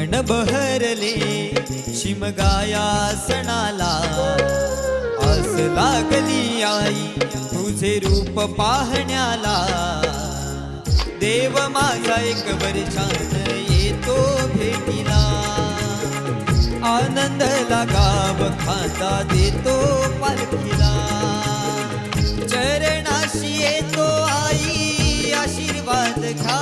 मन बहरले शिमगाया सणाला, आस लागली आई तुझे रूप पाहण्याला। देव माझा एक वर्षान येतो भेटीला, आनंद लागाव खांदा देतो पालखीला। चरणाशी येतो आई आशीर्वाद घ्या,